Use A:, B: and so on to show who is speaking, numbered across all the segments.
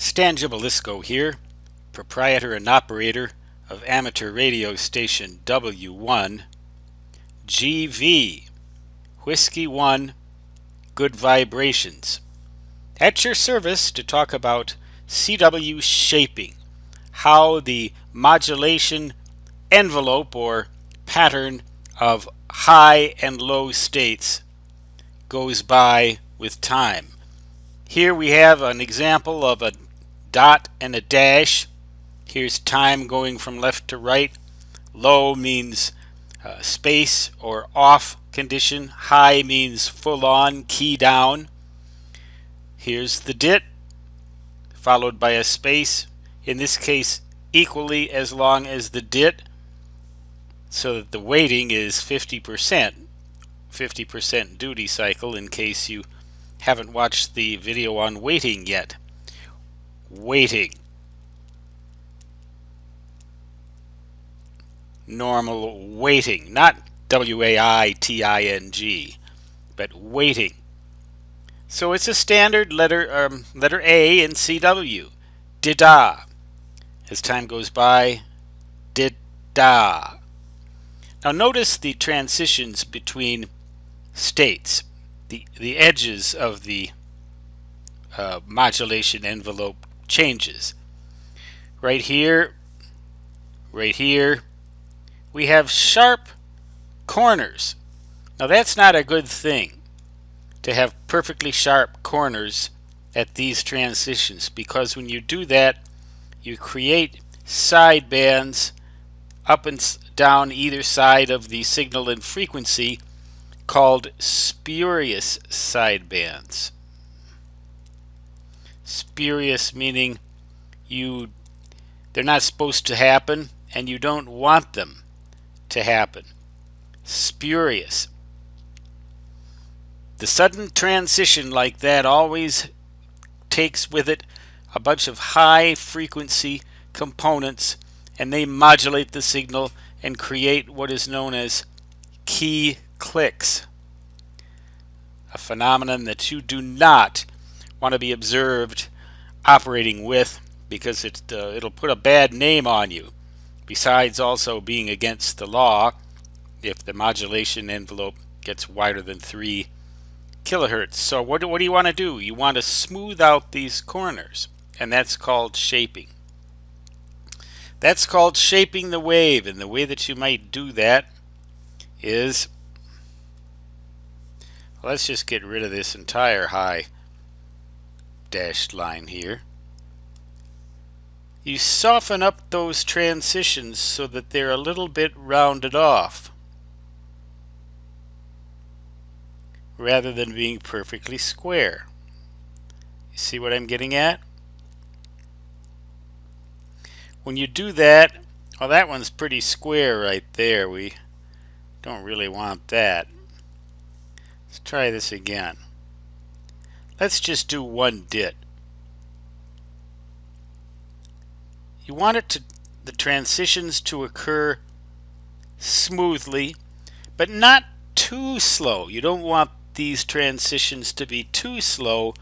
A: Stan Gibilisco here, proprietor and operator of amateur radio station W1 GV, Whiskey 1, Good Vibrations. At your service to talk about CW shaping, how the modulation envelope or pattern of high and low states goes by with time. Here we have an example of a dot and a dash. Here's time going from left to right. Low means space or off condition. High means full on, key down. Here's the DIT, followed by a space. In this case, equally as long as the DIT, so that the weighting is 50%. 50% duty cycle in case you haven't watched the video on weighting yet. Weighting. Normal weighting, not W-A-I-T-I-N-G, but weighting. So it's a standard letter A in CW. Dida. As time goes by, dida. Now notice the transitions between states. The edges of the modulation envelope changes. Right here, we have sharp corners. Now that's not a good thing to have perfectly sharp corners at these transitions, because when you do that, you create side bands up and down either side of the signal and frequency called spurious sidebands. Spurious meaning they're not supposed to happen and you don't want them to happen. Spurious. The sudden transition like that always takes with it a bunch of high frequency components, and they modulate the signal and create what is known as key clicks, a phenomenon that you do not want to be observed operating with, because it'll put a bad name on you, besides also being against the law if the modulation envelope gets wider than 3 kilohertz. So what do you want to do? You want to smooth out these corners, and that's called shaping. That's called shaping the wave, and the way that you might do that is, let's just get rid of this entire high dashed line here. You soften up those transitions so that they're a little bit rounded off, rather than being perfectly square. You see what I'm getting at? When you do that, well, that one's pretty square right there. We don't really want that. Let's try this again. Let's just do one DIT. You want the transitions to occur smoothly, but not too slow. You don't want these transitions to be too slow,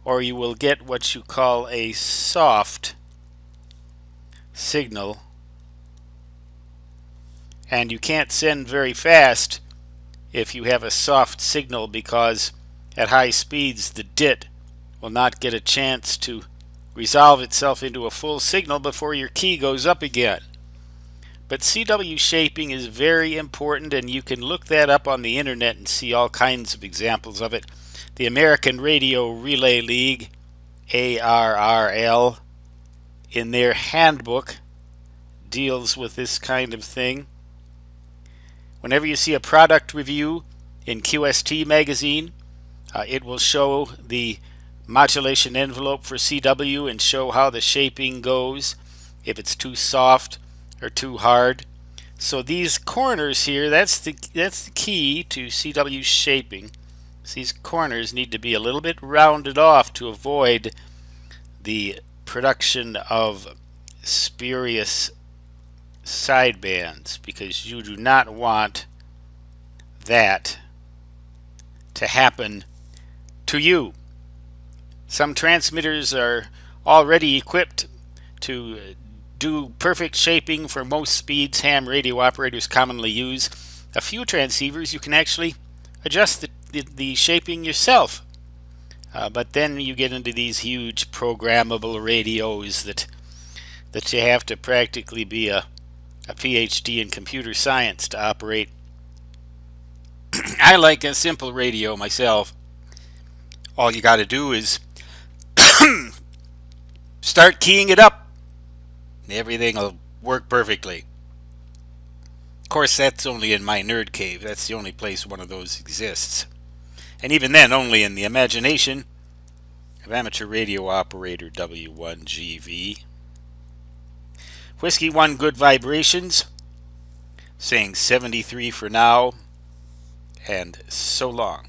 A: or you will get what you call a soft signal, and you can't send very fast if you have a soft signal, because at high speeds the DIT will not get a chance to resolve itself into a full signal before your key goes up again. But CW shaping is very important, and you can look that up on the internet and see all kinds of examples of it. The American Radio Relay League, ARRL, in their handbook deals with this kind of thing. Whenever you see a product review in QST magazine, it will show the modulation envelope for CW and show how the shaping goes, if it's too soft or too hard. So these corners here, that's the key to CW shaping. These corners need to be a little bit rounded off to avoid the production of spurious sidebands, because you do not want that to happen to you. Some transmitters are already equipped to do perfect shaping for most speeds ham radio operators commonly use. A few transceivers you can actually adjust the shaping yourself. But then you get into these huge programmable radios that you have to practically be a PhD in computer science to operate. I like a simple radio myself. All you got to do is start keying it up. Everything will work perfectly. Of course, that's only in my nerd cave. That's the only place one of those exists. And even then, only in the imagination of amateur radio operator W1GV. Whiskey 1 good vibrations, saying 73 for now, and so long.